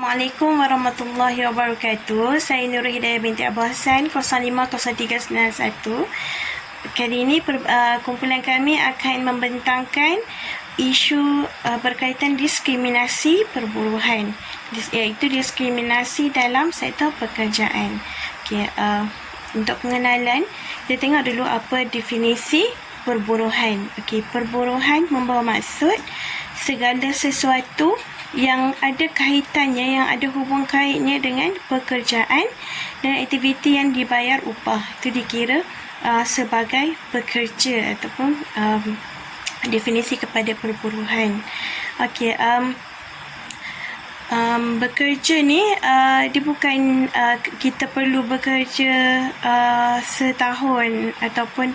Assalamualaikum warahmatullahi wabarakatuh. Saya Nurul Hidayah binti Abu Hassan 050391. Kali ini kumpulan kami akan membentangkan isu berkaitan diskriminasi perburuhan, iaitu diskriminasi dalam sektor pekerjaan. Untuk pengenalan, kita tengok dulu apa definisi perburuhan. Perburuhan membawa maksud segala sesuatu yang ada kaitannya, yang ada hubung kaitnya dengan pekerjaan dan aktiviti yang dibayar upah. Itu dikira sebagai pekerja ataupun definisi kepada perburuhan. Bekerja ni dia bukan kita perlu bekerja setahun ataupun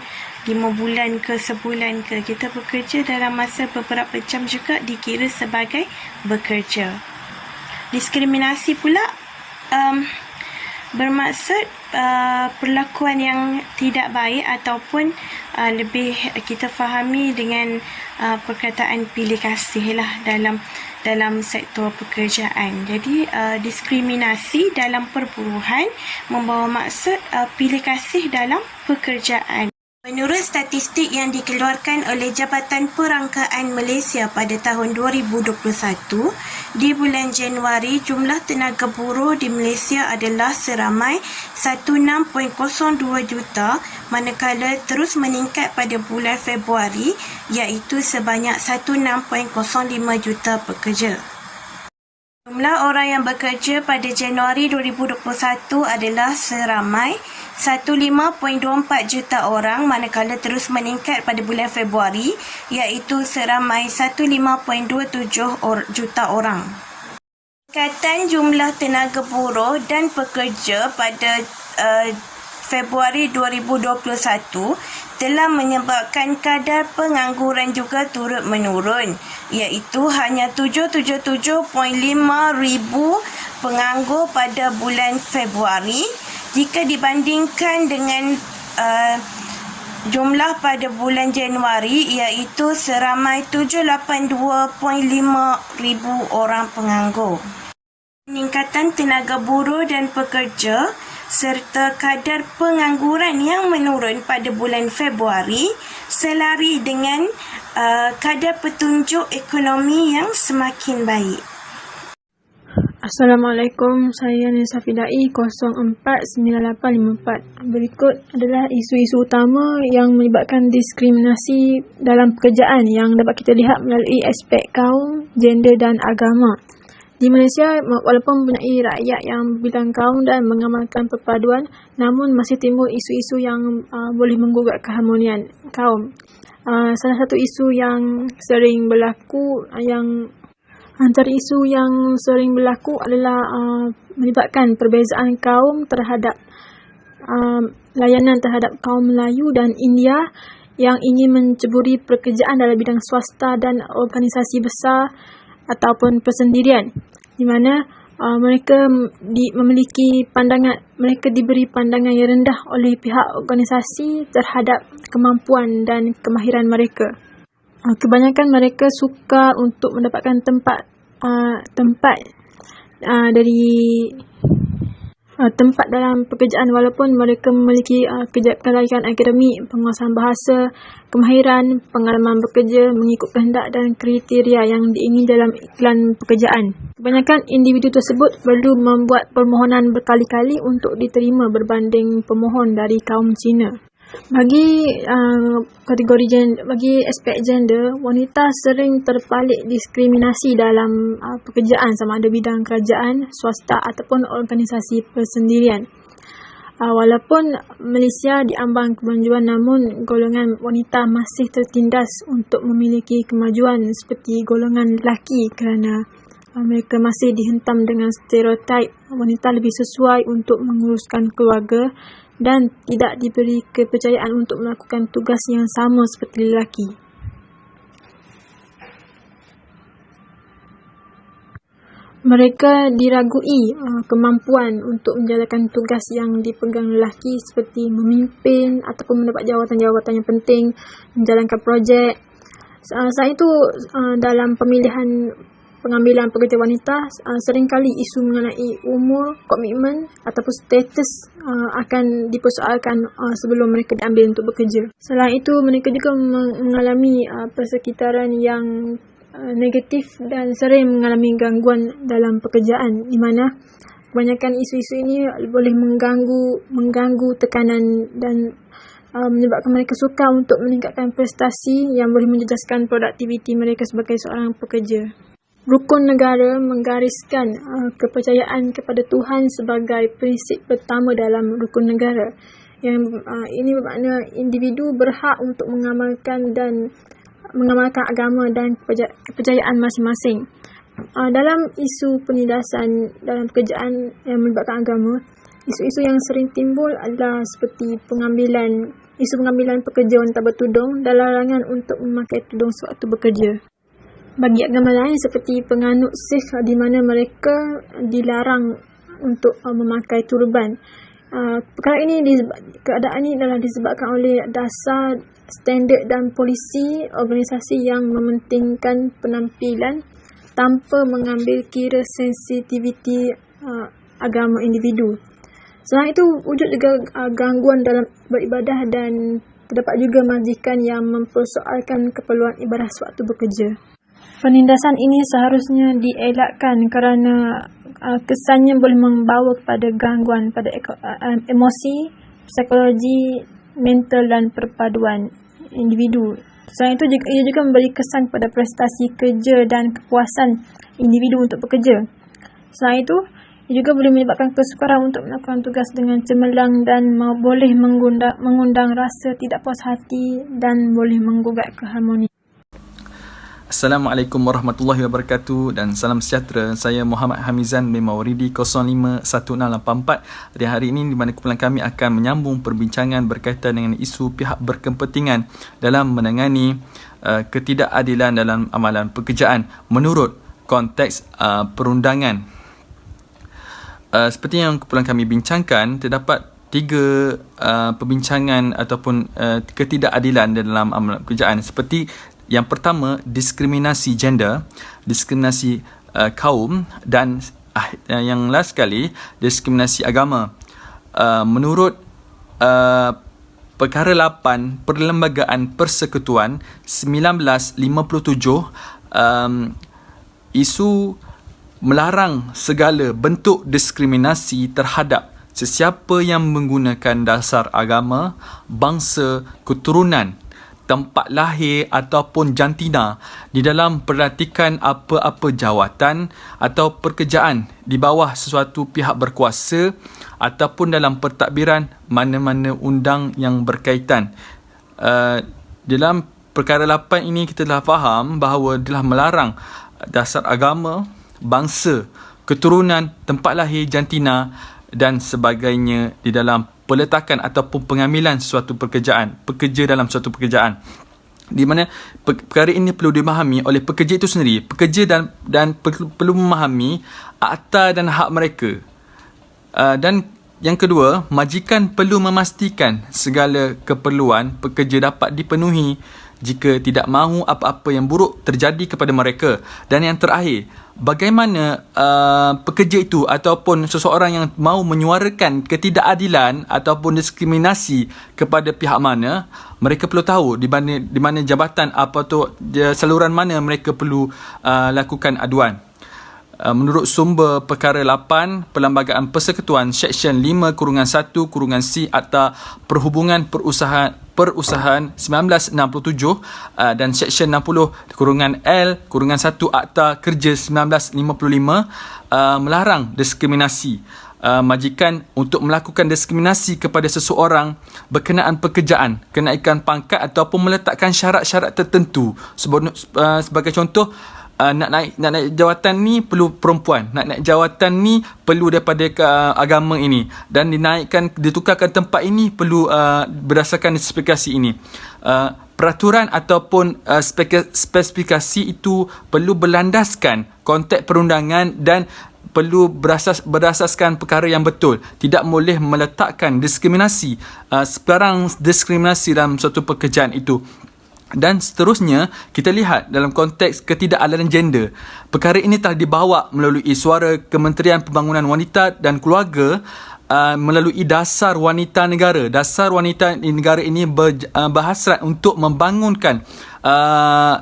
5 bulan ke sebulan ke. Kita bekerja dalam masa beberapa jam juga dikira sebagai bekerja. Diskriminasi pula bermaksud perlakuan yang tidak baik ataupun lebih kita fahami dengan perkataan pilih kasih lah dalam sektor pekerjaan. Jadi diskriminasi dalam perburuhan membawa maksud pilih kasih dalam pekerjaan. Menurut statistik yang dikeluarkan oleh Jabatan Perangkaan Malaysia pada tahun 2021, di bulan Januari jumlah tenaga buruh di Malaysia adalah seramai 16.02 juta, manakala terus meningkat pada bulan Februari iaitu sebanyak 16.05 juta pekerja. Jumlah orang yang bekerja pada Januari 2021 adalah seramai 15.24 juta orang, manakala terus meningkat pada bulan Februari iaitu seramai 15.27 juta orang. Peningkatan jumlah tenaga buruh dan pekerja pada Februari 2021 telah menyebabkan kadar pengangguran juga turut menurun, iaitu hanya 777.5 ribu penganggur pada bulan Februari jika dibandingkan dengan jumlah pada bulan Januari iaitu seramai 782.5 ribu orang penganggur. Peningkatan tenaga buruh dan pekerja serta kadar pengangguran yang menurun pada bulan Februari selari dengan kadar petunjuk ekonomi yang semakin baik. Assalamualaikum, saya Nisa Fidai 049854. Berikut adalah isu-isu utama yang melibatkan diskriminasi dalam pekerjaan yang dapat kita lihat melalui aspek kaum, gender dan agama. Di Malaysia, walaupun mempunyai rakyat yang berbilang kaum dan mengamalkan perpaduan, namun masih timbul isu-isu yang boleh menggugat keharmonian kaum. Salah satu isu yang sering berlaku Antara isu yang sering berlaku adalah melibatkan perbezaan kaum terhadap layanan terhadap kaum Melayu dan India yang ingin menceburi pekerjaan dalam bidang swasta dan organisasi besar ataupun persendirian, di mana mereka diberi pandangan yang rendah oleh pihak organisasi terhadap kemampuan dan kemahiran mereka. Kebanyakan mereka sukar untuk mendapatkan tempat dalam pekerjaan walaupun mereka memiliki kelayakan akademik, penguasaan bahasa, kemahiran, pengalaman bekerja mengikut kehendak dan kriteria yang diingini dalam iklan pekerjaan. Kebanyakan individu tersebut perlu membuat permohonan berkali-kali untuk diterima berbanding pemohon dari kaum Cina. Bagi aspek gender, wanita sering terpalit diskriminasi dalam pekerjaan sama ada bidang kerajaan, swasta ataupun organisasi persendirian. Walaupun Malaysia diambang kemajuan, namun golongan wanita masih tertindas untuk memiliki kemajuan seperti golongan lelaki kerana mereka masih dihentam dengan stereotip wanita lebih sesuai untuk menguruskan keluarga dan tidak diberi kepercayaan untuk melakukan tugas yang sama seperti lelaki. Mereka diragui kemampuan untuk menjalankan tugas yang dipegang lelaki seperti memimpin ataupun mendapat jawatan-jawatan yang penting, menjalankan projek. Selain itu, dalam pemilihan pengambilan pekerja wanita, seringkali isu mengenai umur, komitmen ataupun status akan dipersoalkan sebelum mereka diambil untuk bekerja. Selain itu, mereka juga mengalami persekitaran yang negatif dan sering mengalami gangguan dalam pekerjaan, di mana kebanyakan isu-isu ini boleh mengganggu tekanan dan menyebabkan mereka sukar untuk meningkatkan prestasi yang boleh menjejaskan produktiviti mereka sebagai seorang pekerja. Rukun negara menggariskan kepercayaan kepada Tuhan sebagai prinsip pertama dalam rukun negara. Yang ini bermakna individu berhak untuk mengamalkan agama dan kepercayaan masing-masing. Dalam isu penindasan dalam pekerjaan yang melibatkan agama, isu-isu yang sering timbul adalah seperti isu pengambilan pekerja wanita bertudung dan larangan untuk memakai tudung sewaktu bekerja. Bagi agama lain seperti penganut Sikh, di mana mereka dilarang untuk memakai turban. Keadaan ini adalah disebabkan oleh dasar, standard dan polisi organisasi yang mementingkan penampilan tanpa mengambil kira sensitiviti agama individu. Selain itu, wujud juga gangguan dalam beribadah dan terdapat juga majikan yang mempersoalkan keperluan ibadah sewaktu bekerja. Penindasan ini seharusnya dielakkan kerana kesannya boleh membawa kepada gangguan pada emosi, psikologi, mental dan perpaduan individu. Selain itu, ia juga memberi kesan kepada prestasi kerja dan kepuasan individu untuk bekerja. Selain itu, ia juga boleh menyebabkan kesukaran untuk melakukan tugas dengan cemerlang dan boleh mengundang rasa tidak puas hati dan boleh menggugat keharmonian. Assalamualaikum warahmatullahi wabarakatuh dan salam sejahtera. Saya Muhammad Hamizan bin Mawaridi 051684. Di hari ini di mana kumpulan kami akan menyambung perbincangan berkaitan dengan isu pihak berkepentingan dalam menangani ketidakadilan dalam amalan pekerjaan menurut konteks perundangan. Seperti yang kumpulan kami bincangkan, terdapat 3 perbincangan ataupun ketidakadilan dalam amalan pekerjaan. Seperti yang pertama, diskriminasi gender, diskriminasi kaum dan yang last sekali, diskriminasi agama. Menurut perkara 8 Perlembagaan Persekutuan 1957, isu melarang segala bentuk diskriminasi terhadap sesiapa yang menggunakan dasar agama, bangsa, keturunan, tempat lahir ataupun jantina di dalam perhatikan apa-apa jawatan atau pekerjaan di bawah sesuatu pihak berkuasa ataupun dalam pentadbiran mana-mana undang yang berkaitan. Dalam perkara 8 ini kita telah faham bahawa telah melarang dasar agama, bangsa, keturunan, tempat lahir, jantina dan sebagainya di dalam peletakan ataupun pengambilan sesuatu pekerja dalam suatu pekerjaan. Di mana perkara ini perlu dimahami oleh pekerja itu sendiri. Pekerja dan perlu memahami akta dan hak mereka. Dan yang kedua, majikan perlu memastikan segala keperluan pekerja dapat dipenuhi jika tidak mahu apa-apa yang buruk terjadi kepada mereka. Dan yang terakhir, bagaimana pekerja itu ataupun seseorang yang mahu menyuarakan ketidakadilan ataupun diskriminasi kepada pihak mana, mereka perlu tahu di mana jabatan saluran mana mereka perlu lakukan aduan. Menurut sumber perkara 8 Perlembagaan Persekutuan Seksyen 5-1-C Akta Perhubungan Perusahaan 1967 dan Seksyen 60-L-1 Akta Kerja 1955 melarang diskriminasi. Majikan untuk melakukan diskriminasi kepada seseorang berkenaan pekerjaan, kenaikan pangkat ataupun meletakkan syarat-syarat tertentu. Sebagai contoh, nak naik jawatan ni perlu perempuan, nak naik jawatan ni perlu daripada agama ini, dan ditukarkan tempat ini perlu berdasarkan spesifikasi ini. Peraturan ataupun spesifikasi itu perlu berlandaskan konteks perundangan dan perlu berdasarkan perkara yang betul. Tidak boleh meletakkan diskriminasi, sebarang diskriminasi dalam suatu pekerjaan itu. Dan seterusnya, kita lihat dalam konteks ketidakadilan gender. Perkara ini telah dibawa melalui suara Kementerian Pembangunan Wanita dan Keluarga melalui Dasar Wanita Negara. Dasar Wanita Negara ini berhasrat untuk membangunkan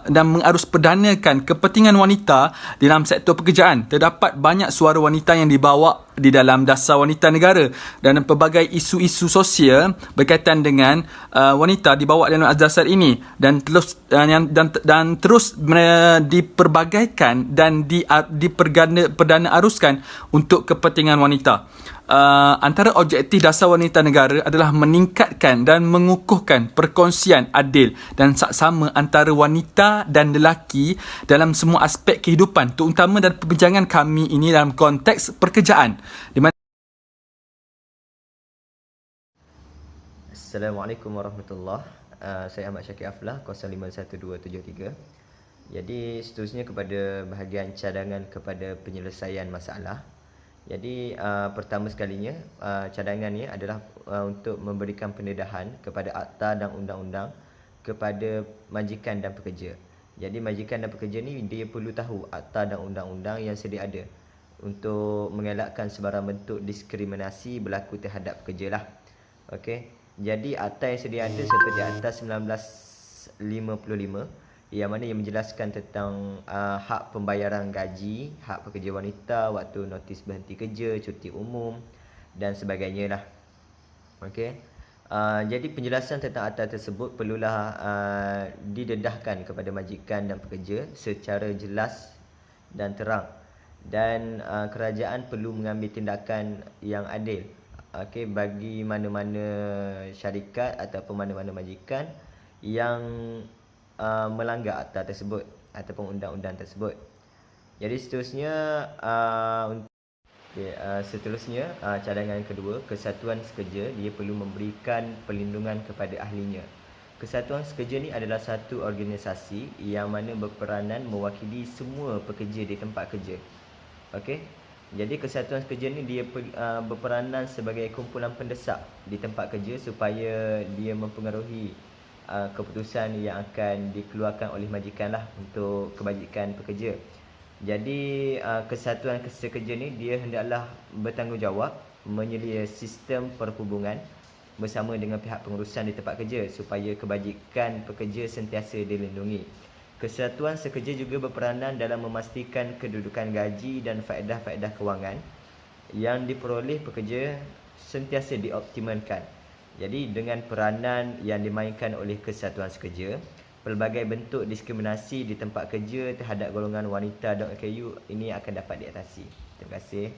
dan mengaruspersadakan kepentingan wanita di dalam sektor pekerjaan. Terdapat banyak suara wanita yang dibawa di dalam Dasar Wanita Negara dan pelbagai isu-isu sosial berkaitan dengan wanita dibawa dalam dasar ini dan terus diperbagaikan dan perdana aruskan untuk kepentingan wanita. Antara objektif Dasar Wanita Negara adalah meningkatkan dan mengukuhkan perkongsian adil dan saksama antara wanita dan lelaki dalam semua aspek kehidupan, terutama dalam perbincangan kami ini dalam konteks pekerjaan. Di mana Assalamualaikum warahmatullahi. Saya Ahmad Syakir Aflah, 051273. Jadi seterusnya kepada bahagian cadangan kepada penyelesaian masalah. Jadi pertama sekalinya cadangan ni adalah untuk memberikan pendedahan kepada akta dan undang-undang kepada majikan dan pekerja. Jadi majikan dan pekerja ni dia perlu tahu akta dan undang-undang yang sedia ada untuk mengelakkan sebarang bentuk diskriminasi berlaku terhadap pekerja lah. Okey. Jadi akta yang sedia ada seperti Akta 1955 yang mana yang menjelaskan tentang hak pembayaran gaji, hak pekerja wanita, waktu notis berhenti kerja, cuti umum dan sebagainya lah. Okey. Jadi penjelasan tentang akta tersebut perlulah didedahkan kepada majikan dan pekerja secara jelas dan terang, dan kerajaan perlu mengambil tindakan yang adil bagi mana-mana syarikat ataupun mana-mana majikan yang melanggar akta tersebut ataupun undang-undang tersebut. Jadi seterusnya cadangan kedua, kesatuan sekerja dia perlu memberikan perlindungan kepada ahlinya. Kesatuan sekerja ni adalah satu organisasi yang mana berperanan mewakili semua pekerja di tempat kerja. Okey. Jadi kesatuan sekerja ni dia berperanan sebagai kumpulan pendesak di tempat kerja supaya dia mempengaruhi keputusan yang akan dikeluarkan oleh majikan lah untuk kebajikan pekerja. Jadi kesatuan sekerja ni dia hendaklah bertanggungjawab menyelia sistem perhubungan bersama dengan pihak pengurusan di tempat kerja supaya kebajikan pekerja sentiasa dilindungi. Kesatuan sekerja juga berperanan dalam memastikan kedudukan gaji dan faedah-faedah kewangan yang diperoleh pekerja sentiasa dioptimalkan. Jadi dengan peranan yang dimainkan oleh kesatuan sekerja, pelbagai bentuk diskriminasi di tempat kerja terhadap golongan wanita dan LKU ini akan dapat diatasi. Terima kasih.